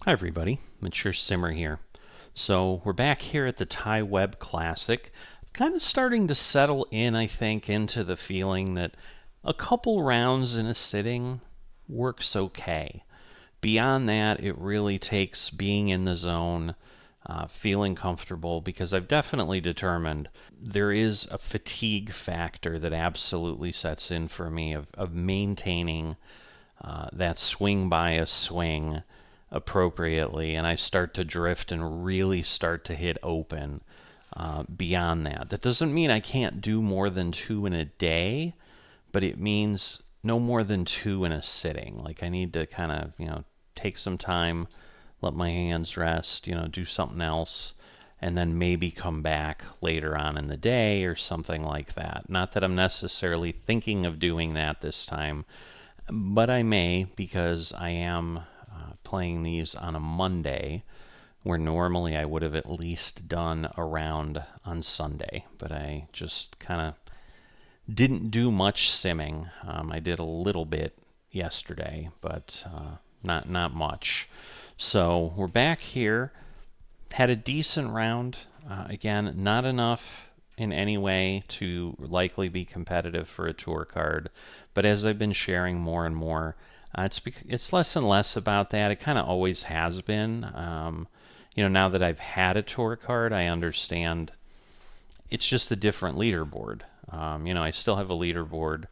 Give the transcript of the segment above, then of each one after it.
Hi everybody, Mature Simmer here. So we're back here at the Thai Web Classic. Kind of starting to settle in, I think, into the feeling that a couple rounds in a sitting works okay. Beyond that, it really takes being in the zone, feeling comfortable, because I've definitely determined there is a fatigue factor that absolutely sets in for me of maintaining that swing by a swing appropriately, and I start to drift and really start to hit open beyond that. That doesn't mean I can't do more than 2 in a day, but it means no more than 2 in a sitting. Like I need to kind of, take some time, let my hands rest, do something else, and then maybe come back later on in the day or something like that. Not that I'm necessarily thinking of doing that this time, but I may, because I am playing these on a Monday, where normally I would have at least done a round on Sunday, but I just kind of didn't do much simming. I did a little bit yesterday, but not much. So we're back here. Had a decent round. Again, not enough in any way to likely be competitive for a tour card, but as I've been sharing more and more, it's less and less about that. It kind of always has been. Now that I've had a tour card, I understand it's just a different leaderboard. I still have a leaderboard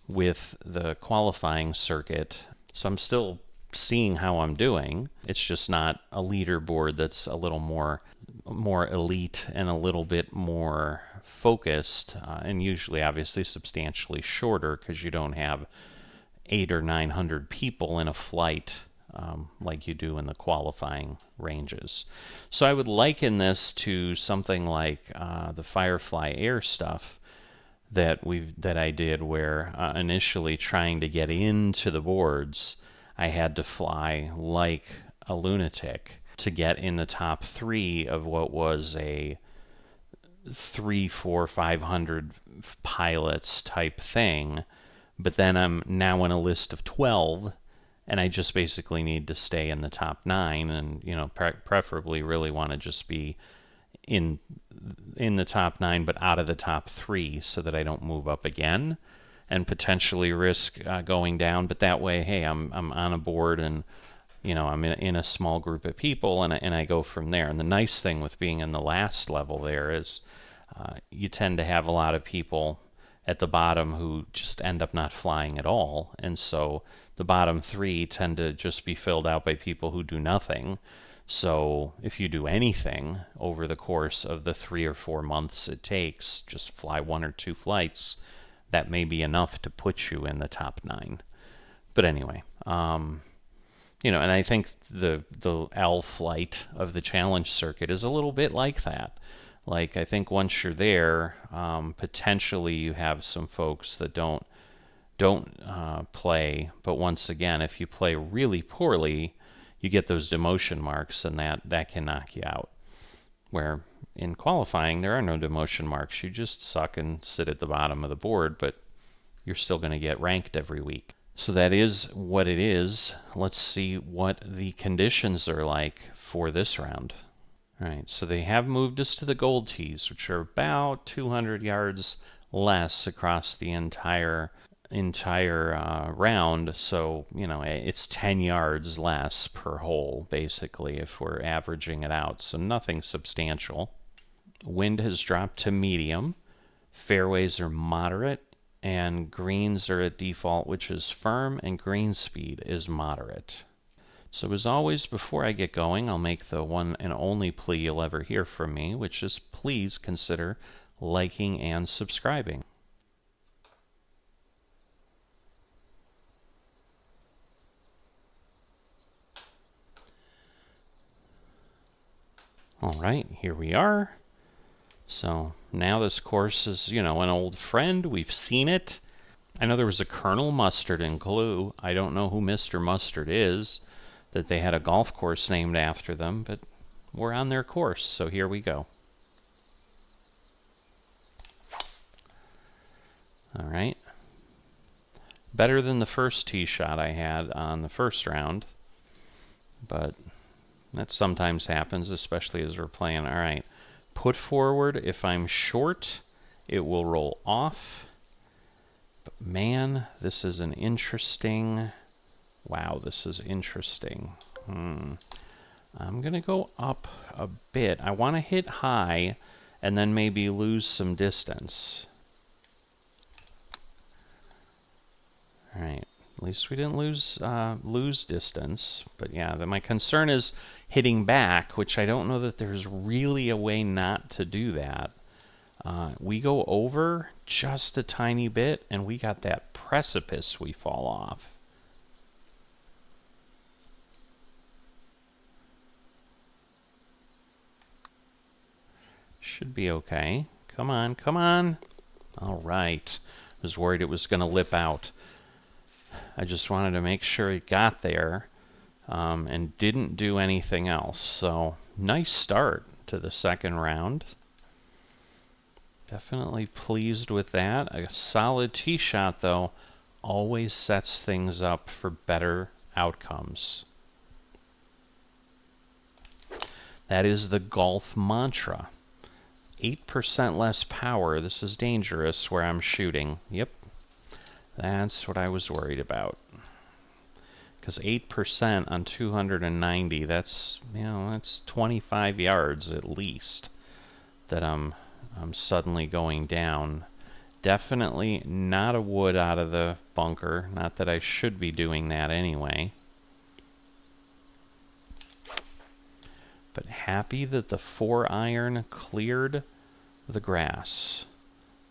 with the qualifying circuit, so I'm still seeing how I'm doing. It's just not a leaderboard that's a little more elite and a little bit more focused, and usually obviously substantially shorter, because you don't have 800 or 900 people in a flight like you do in the qualifying ranges. So I would liken this to something like the Firefly Air stuff that I did, where initially trying to get into the boards, I had to fly like a lunatic to get in the top 3 of what was a 3, 4, 500 pilots type thing. But then I'm now in a list of 12, and I just basically need to stay in the top 9, and preferably really want to just be in the top 9, but out of the top 3, so that I don't move up again and potentially risk going down. But that way, hey, I'm on a board, and I'm in a small group of people, and I go from there. And the nice thing with being in the last level there is you tend to have a lot of people at the bottom who just end up not flying at all, and so the bottom 3 tend to just be filled out by people who do nothing. So if you do anything over the course of the 3 or 4 months it takes, just fly 1 or 2 flights, that may be enough to put you in the top 9. But anyway, and I think the L flight of the challenge circuit is a little bit like that. Like, I think once you're there, potentially you have some folks that don't play, but once again, if you play really poorly, you get those demotion marks, and that can knock you out. Where in qualifying, there are no demotion marks. You just suck and sit at the bottom of the board, but you're still going to get ranked every week. So that is what it is. Let's see what the conditions are like for this round. Alright, so they have moved us to the gold tees, which are about 200 yards less across the entire round. So, it's 10 yards less per hole, basically, if we're averaging it out. So nothing substantial. Wind has dropped to medium. Fairways are moderate, and greens are at default, which is firm, and green speed is moderate. So as always, before I get going, I'll make the one and only plea you'll ever hear from me, which is please consider liking and subscribing. Alright, here we are. So now this course is, an old friend. We've seen it. I know there was a Colonel Mustard in Glue. I don't know who Mr. Mustard is, that they had a golf course named after them, but we're on their course, so here we go. Alright. Better than the first tee shot I had on the first round, but That sometimes happens, especially as we're playing. All right. Put forward. If I'm short, it will roll off. But man, this is an interesting... Wow, this is interesting. I'm going to go up a bit. I want to hit high and then maybe lose some distance. All right. At least we didn't lose distance. But yeah, my concern is hitting back, which I don't know that there's really a way not to do that. We go over just a tiny bit, and we got that precipice we fall off. Should be okay. Come on, come on. All right. I was worried it was going to lip out. I just wanted to make sure it got there and didn't do anything else. So, nice start to the second round. Definitely pleased with that. A solid tee shot, though, always sets things up for better outcomes. That is the golf mantra. 8% less power. This is dangerous where I'm shooting. Yep. That's what I was worried about. Because 8% on 290, that's, you know, that's 25 yards at least that I'm suddenly going down. Definitely not a wood out of the bunker. Not that I should be doing that anyway. But happy that the 4-iron cleared the grass.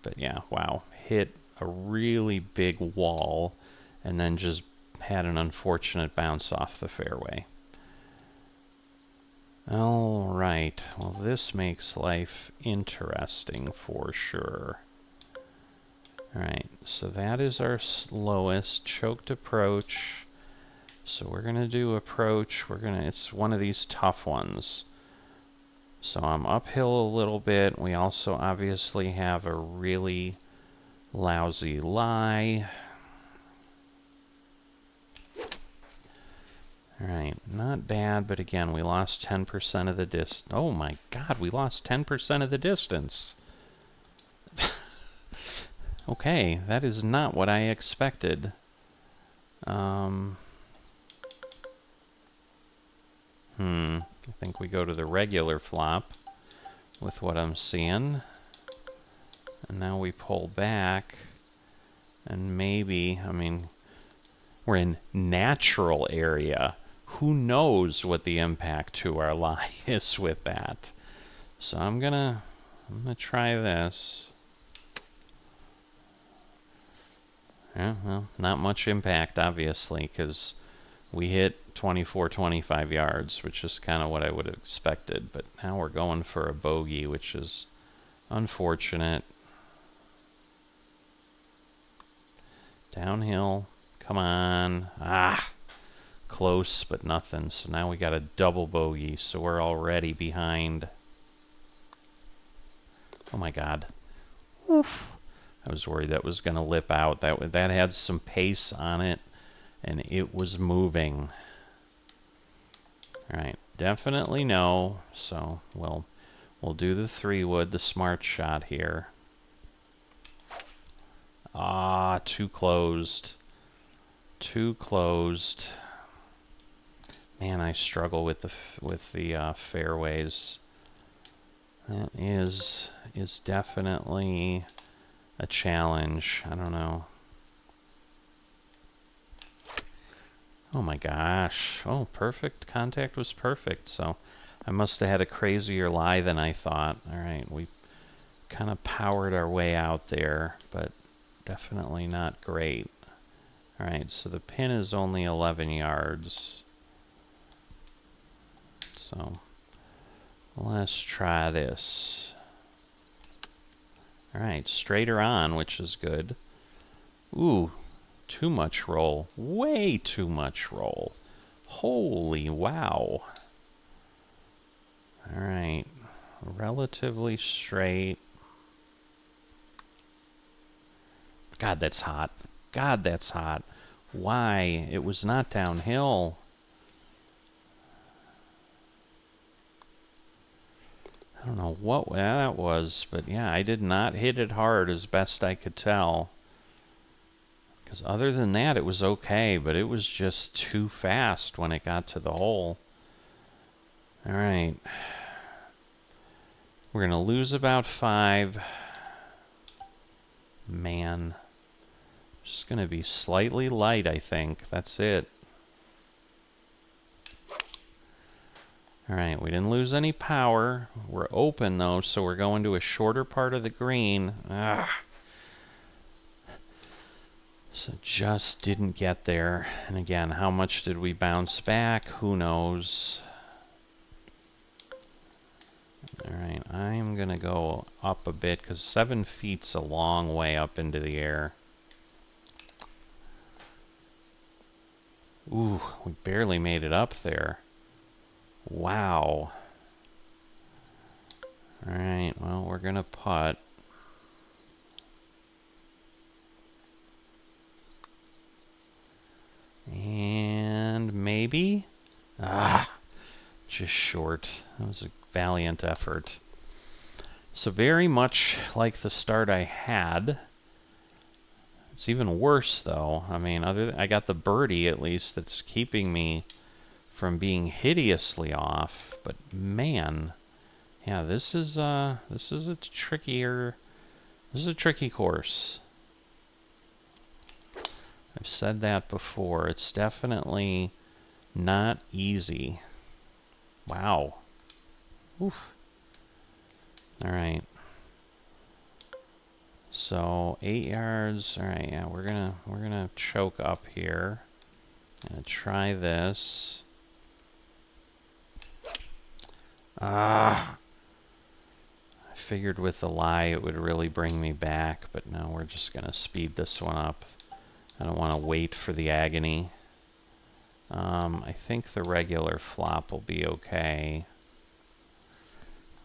But yeah, wow. Hit a really big wall and then just had an unfortunate bounce off the fairway. All right. Well, this makes life interesting for sure. All right. So that is our slowest choked approach. So we're going to do approach. It's one of these tough ones. So I'm uphill a little bit. We also obviously have a really lousy lie. Alright, not bad, but again, we lost 10% of the distance. Oh my god, we lost 10% of the distance. Okay, that is not what I expected. I think we go to the regular flop with what I'm seeing. And now we pull back. And maybe, I mean, we're in natural area. Who knows what the impact to our lie is with that? So I'm gonna try this. Yeah, well, not much impact, obviously, because we hit 24, 25 yards, which is kind of what I would have expected. But now we're going for a bogey, which is unfortunate. Downhill. Come on. Ah! Close, but nothing. So now we got a double bogey, so we're already behind. Oh my god. Oof. I was worried that was going to lip out. That had some pace on it, and it was moving. Alright, definitely no. So we'll do the 3-wood, the smart shot here. Ah, too closed. Too closed. Man, I struggle with the fairways. That is definitely a challenge. I don't know. Oh my gosh. Oh, perfect. Contact was perfect. So I must have had a crazier lie than I thought. All right, we kind of powered our way out there, but definitely not great. All right, so the pin is only 11 yards. So let's try this. All right, straighter on, which is good. Ooh, too much roll. Way too much roll. Holy wow. All right, relatively straight. God, that's hot. God, that's hot. Why? It was not downhill. know what that was, but yeah, I did not hit it hard as best I could tell. Because other than that, it was okay, but it was just too fast when it got to the hole. Alright. We're going to lose about 5. Man. Just going to be slightly light, I think. That's it. Alright, we didn't lose any power. We're open, though, so we're going to a shorter part of the green. Ah. So just didn't get there. And again, how much did we bounce back? Who knows? Alright, I'm going to go up a bit, because 7 feet's a long way up into the air. Ooh, we barely made it up there. Wow. Alright, well, we're going to putt. And maybe? Ah, just short. That was a valiant effort. So very much like the start I had. It's even worse, though. I mean, I got the birdie, at least, that's keeping me from being hideously off. But man, yeah, this is a trickier. This is a tricky course. I've said that before. It's definitely not easy. Wow. Oof. All right. So 8 yards. All right, yeah, we're gonna choke up here. Gonna try this. Ah. I figured with the lie it would really bring me back, but no, we're just gonna speed this one up. I don't want to wait for the agony. I think the regular flop will be okay.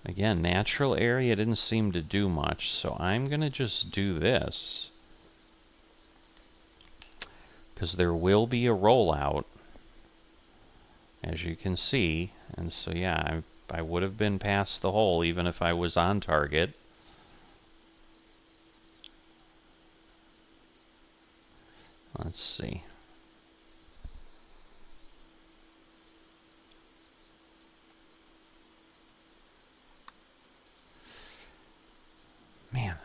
Again, natural area didn't seem to do much, so I'm going to just do this. Because there will be a rollout, as you can see. And so, yeah, I would have been past the hole even if I was on target. Let's see. Man,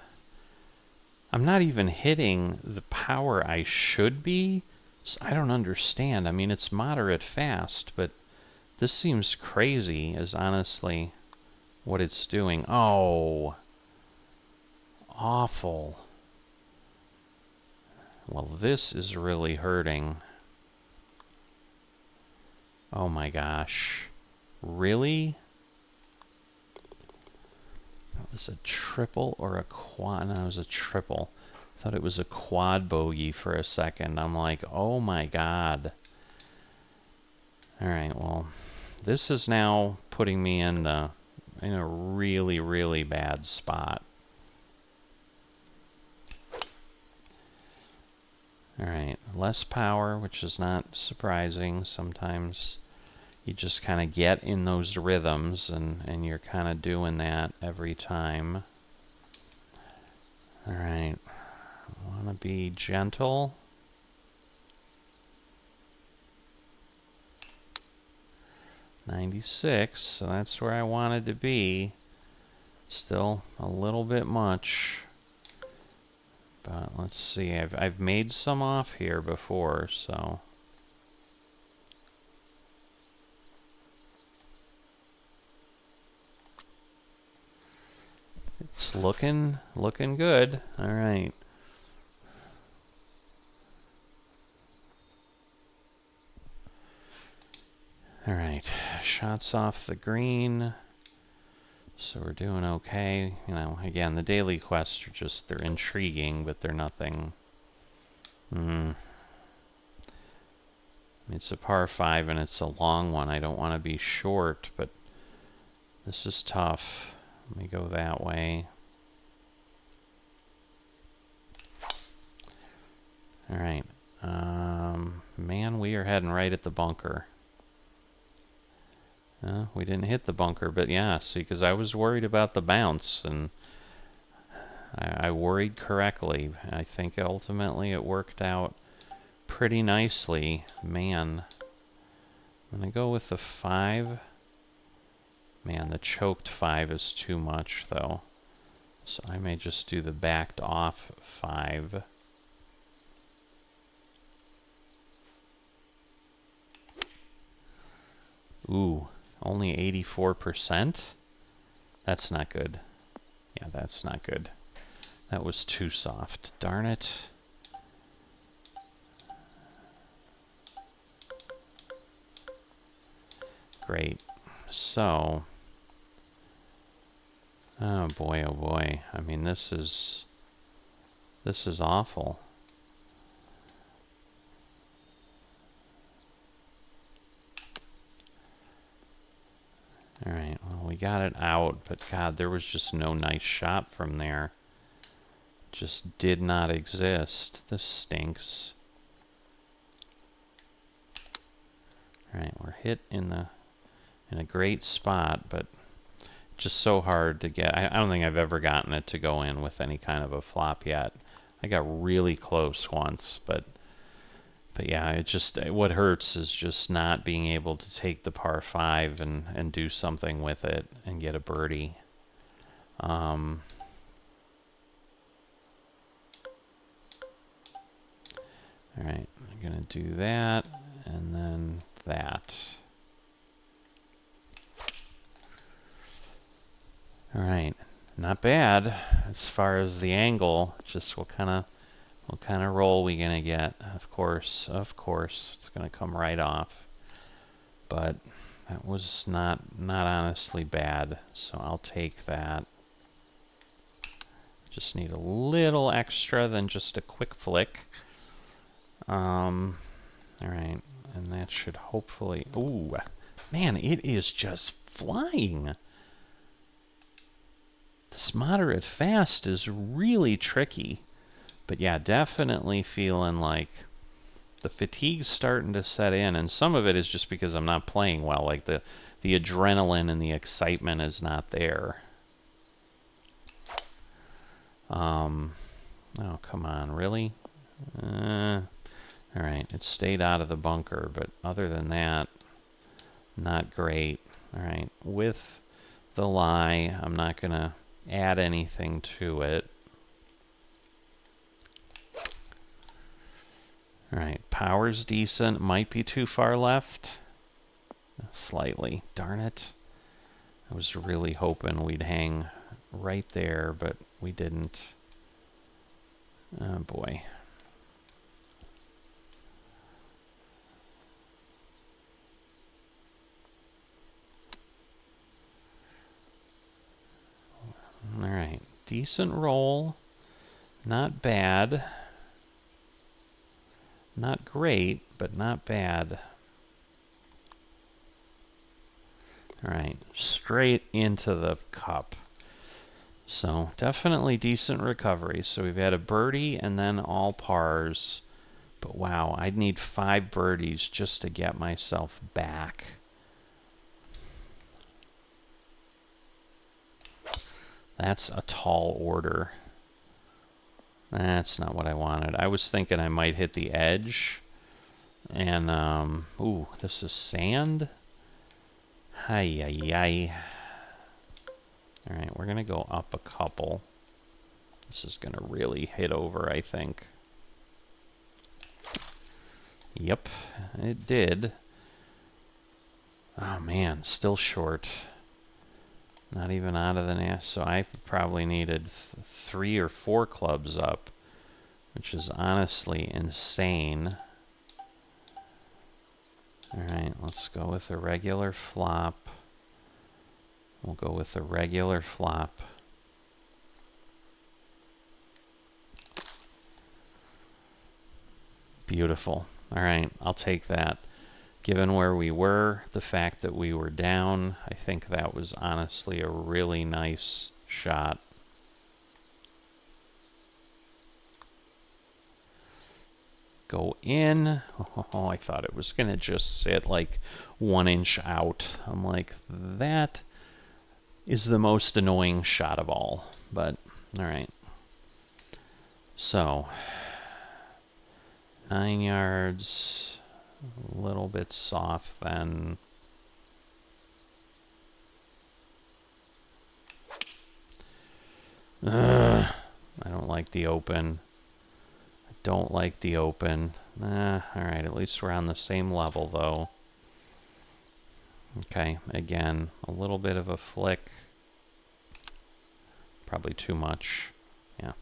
I'm not even hitting the power I should be. So I don't understand. I mean, it's moderate fast, but this seems crazy is honestly what it's doing. Oh, awful. Well, this is really hurting. Oh my gosh. Really? That was a triple or a quad? No, it was a triple. I thought it was a quad bogey for a second. I'm like, oh my god. Alright, well, this is now putting me in a really, really bad spot. Alright, less power, which is not surprising. Sometimes you just kind of get in those rhythms, and you're kind of doing that every time. Alright, I want to be gentle. .96, so that's where I wanted to be. Still a little bit much. But let's see, I've made some off here before, so... It's looking good. All right. All right. Shots off the green. So we're doing okay. You know, again, the daily quests are just, they're intriguing, but they're nothing. It's a par 5 and it's a long one. I don't want to be short, but this is tough. Let me go that way. All right. Man, we are heading right at the bunker. We didn't hit the bunker, but yeah, see, because I was worried about the bounce, and I worried correctly. I think ultimately it worked out pretty nicely. Man, I'm gonna go with the 5. Man, the choked 5 is too much, though. So I may just do the backed off 5. Ooh, only 84%? That's not good. Yeah, that's not good. That was too soft. Darn it. Great. So, oh boy, oh boy. I mean, this is awful. All right, well, we got it out, but God, there was just no nice shot from there. Just did not exist. This stinks. All right, we're hit in a great spot, but just so hard to get. I don't think I've ever gotten it to go in with any kind of a flop yet. I got really close once, but yeah, it just, what hurts is just not being able to take the par 5 and do something with it and get a birdie. All right, I'm gonna do that and then that. All right, not bad as far as the angle. Just what kind of roll we gonna get? Of course, it's gonna come right off. But that was not honestly bad, so I'll take that. Just need a little extra than just a quick flick. All right, and that should hopefully. Ooh, man, it is just flying. This moderate fast is really tricky. But yeah, definitely feeling like the fatigue's starting to set in, and some of it is just because I'm not playing well. Like the adrenaline and the excitement is not there. Oh, come on, really? All right, it stayed out of the bunker, but other than that, not great. All right, with the lie, I'm not gonna add anything to it. All right, power's decent. Might be too far left. Slightly. Darn it. I was really hoping we'd hang right there, but we didn't. Oh boy. All right, decent roll. Not bad. Not great, but not bad. All right, straight into the cup. So definitely decent recovery. So we've had a birdie and then all pars. But wow, I'd need 5 birdies just to get myself back. That's a tall order. That's not what I wanted. I was thinking I might hit the edge. And, ooh, this is sand? Hi, yi, yi. Alright, we're gonna go up a couple. This is gonna really hit over, I think. Yep, it did. Oh man, still short. Not even out of the nest, so I probably needed 3 or 4 clubs up, which is honestly insane. Alright, let's go with a regular flop. We'll go with a regular flop. Beautiful. Alright, I'll take that. Given where we were, the fact that we were down, I think that was honestly a really nice shot. Go in. Oh, I thought it was going to just sit like 1 inch out. I'm like, that is the most annoying shot of all. But, alright. So, 9 yards, a little bit soft then. Ugh, I don't like the open. I don't like the open. Alright, at least we're on the same level though. Okay, again, a little bit of a flick. Probably too much. Yeah.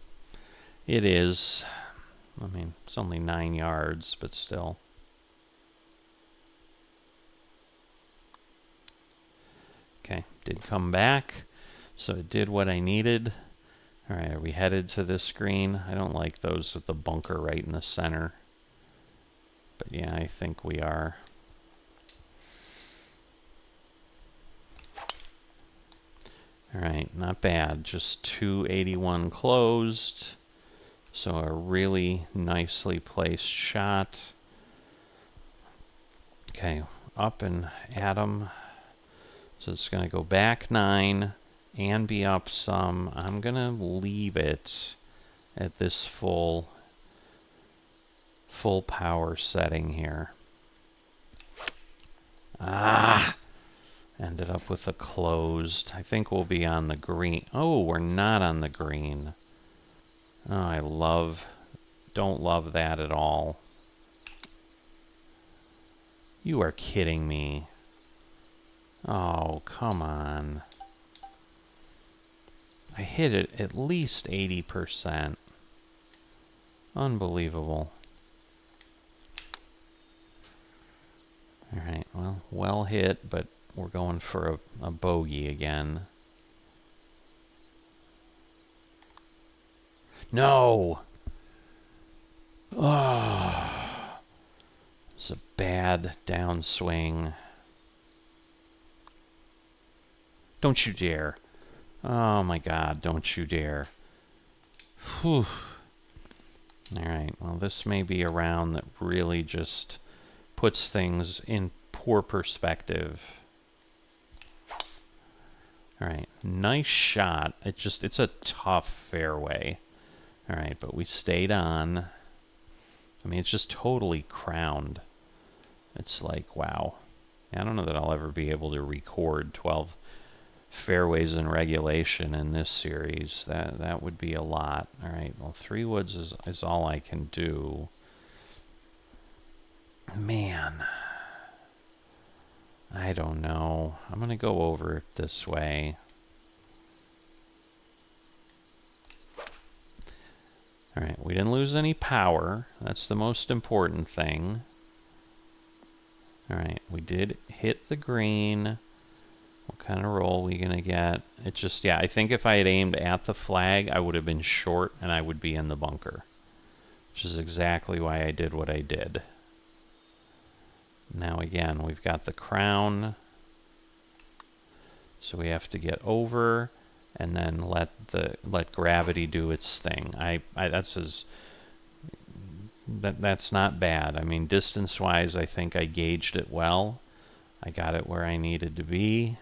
It is. I mean, it's only 9 yards, but still. Okay, did come back, so it did what I needed. Alright, are we headed to this green? I don't like those with the bunker right in the center. But yeah, I think we are. Alright, not bad. Just 281 closed. So a really nicely placed shot. Okay, up and at 'em. So it's going to go back 9 and be up some. I'm going to leave it at this full power setting here. Ah! Ended up with a closed. I think we'll be on the green. Oh, we're not on the green. Oh, don't love that at all. You are kidding me. Oh, come on. I hit it at least 80%. Unbelievable. Alright, well hit, but we're going for a bogey again. No! Oh, it's a bad downswing. Don't you dare. Oh my god, don't you dare. Whew. Alright, well this may be a round that really just puts things in poor perspective. Alright, nice shot. It's a tough fairway. Alright, but we stayed on. I mean, it's just totally crowned. It's like, wow. I don't know that I'll ever be able to record 12 fairways in regulation in this series. That would be a lot. Alright, well, 3 woods is all I can do. Man. I don't know. I'm going to go over it this way. Alright, we didn't lose any power. That's the most important thing. Alright, we did hit the green. What kind of roll are we going to get? It just, yeah, I think if I had aimed at the flag, I would have been short and I would be in the bunker. Which is exactly why I did what I did. Now again, we've got the crown. So we have to get over and then let gravity do its thing. That's not bad. I mean, distance-wise, I think I gauged it well. I got it where I needed to be.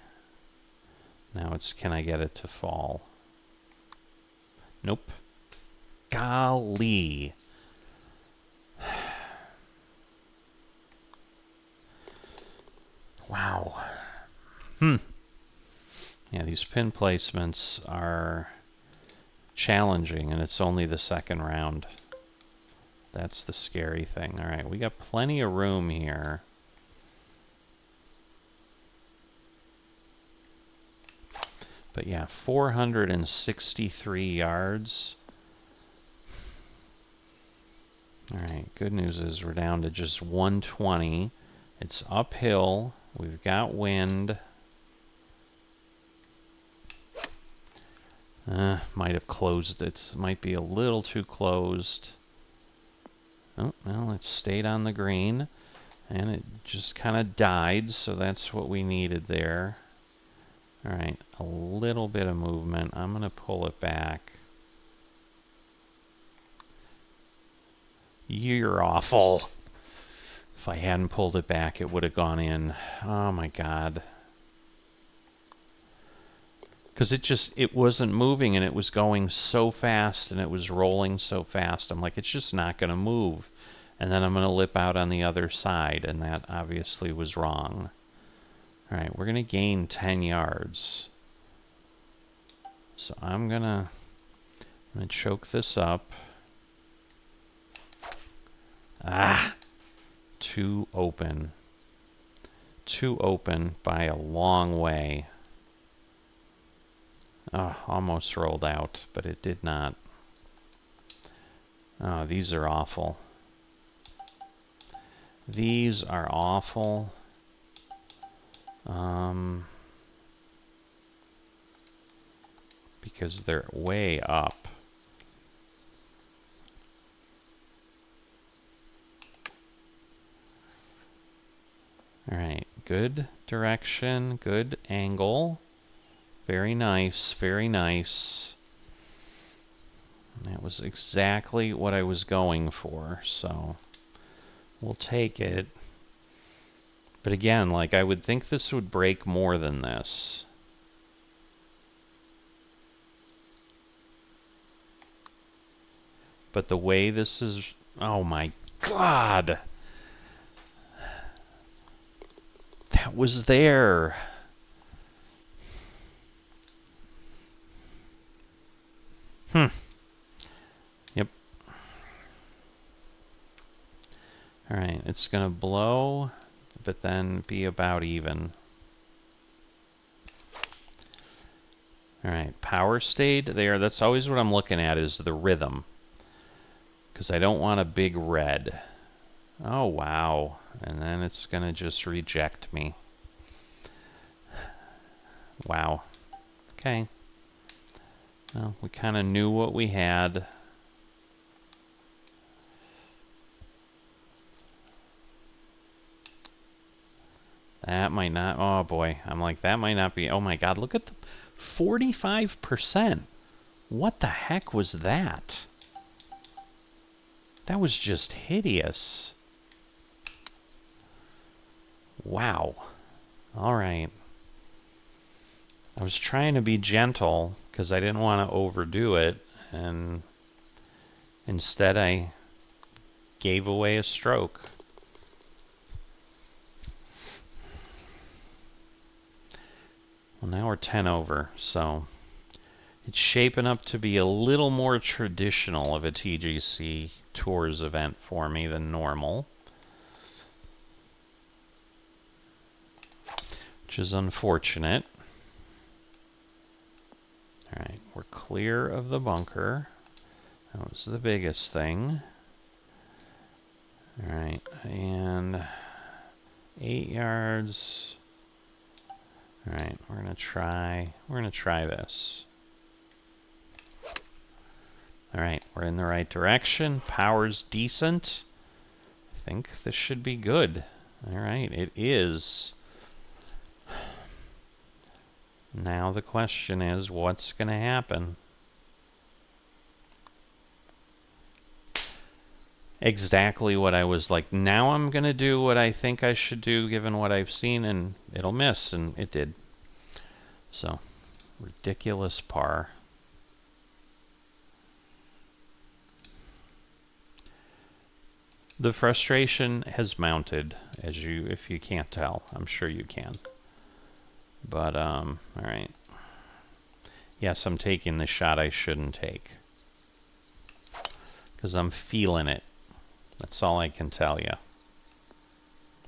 Now it's, can I get it to fall? Nope. Golly. Wow. Yeah, these pin placements are challenging, and it's only the second round. That's the scary thing. Alright, we got plenty of room here. But yeah, 463 yards. Alright, good news is we're down to just 120. It's uphill. We've got wind. Might have closed it. Might be a little too closed. Oh, well, it stayed on the green. And it just kind of died, so that's what we needed there. Alright, a little bit of movement. I'm going to pull it back. You're awful. If I hadn't pulled it back, it would have gone in. Oh my god. Because it wasn't moving, and it was going so fast, and it was rolling so fast. I'm like, it's just not going to move. And then I'm going to lip out on the other side, and that obviously was wrong. Alright, we're going to gain 10 yards. So I'm going to choke this up. Ah! Too open. Too open by a long way. Oh, almost rolled out, but it did not. Oh, these are awful. These are awful. Because they're way up. Alright, good direction, good angle. Very nice, very nice. That was exactly what I was going for, so we'll take it. But again, like, I would think this would break more than this. But the way this is... Oh my god! That was there! Yep. Alright, it's gonna blow, but then be about even. Alright, power stayed there. That's always what I'm looking at, is the rhythm. Because I don't want a big red. Oh, wow. And then it's gonna just reject me. Wow. Okay. Well, we kind of knew what we had. That might not... Oh, boy. I'm like, that might not be... Oh, my God. Look at the 45%. What the heck was that? That was just hideous. Wow. All right. I was trying to be gentle because I didn't want to overdo it, and instead I gave away a stroke. Well, now we're 10 over, so it's shaping up to be a little more traditional of a TGC Tours event for me than normal, which is unfortunate. Alright, we're clear of the bunker. That was the biggest thing. Alright, and 8 yards. Alright, we're gonna try this. Alright, we're in the right direction. Power's decent. I think this should be good. Alright, it is. Now the question is, what's going to happen? Exactly what I was like. Now I'm going to do what I think I should do given what I've seen, and it'll miss, and it did. So, ridiculous par. The frustration has mounted, as if you can't tell. I'm sure you can. But, alright. Yes, I'm taking the shot I shouldn't take. Because I'm feeling it. That's all I can tell you.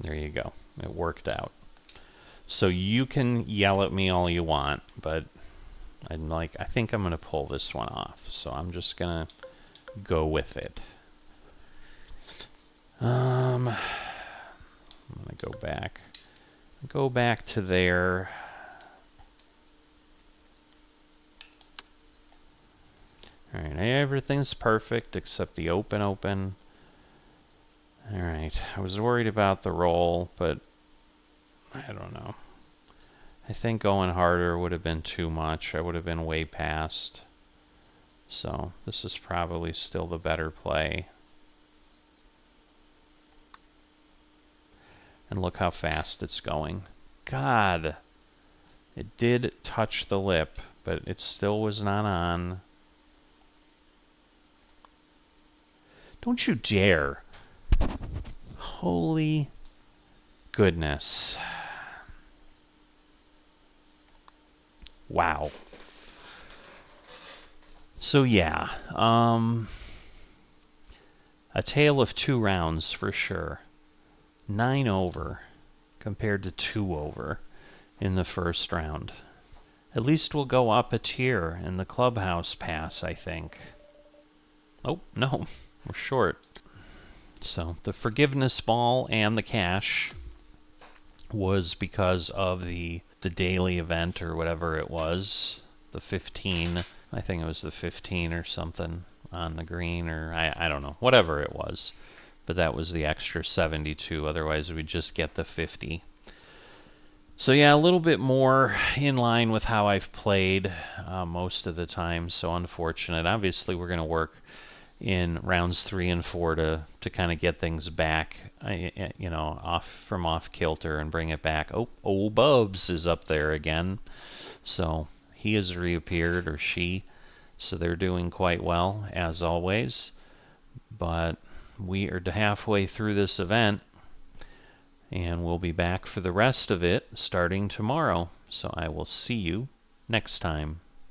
There you go. It worked out. So you can yell at me all you want, but I think I'm going to pull this one off. So I'm just going to go with it. I'm going to go back. Go back to there. Alright, everything's perfect except the open. Alright, I was worried about the roll, but I don't know. I think going harder would have been too much. I would have been way past. So, this is probably still the better play. And look how fast it's going. God, it did touch the lip, but it still was not on. Don't you dare. Holy goodness. Wow. So yeah, a tale of 2 rounds for sure. 9 over compared to 2 over in the first round. At least we'll go up a tier in the clubhouse pass, I think. Oh, no, we're short. So the forgiveness ball and the cash was because of the daily event or whatever it was. The 15, I think it was the 15 or something on the green, or I don't know, whatever it was. But that was the extra 72, otherwise we'd just get the 50. So yeah, a little bit more in line with how I've played most of the time, so unfortunate. Obviously we're going to work in rounds 3 and 4 to kind of get things back, you know, off kilter and bring it back. Oh, Bubs is up there again. So he has reappeared, or she. So they're doing quite well, as always. But we are halfway through this event, and we'll be back for the rest of it starting tomorrow. So I will see you next time.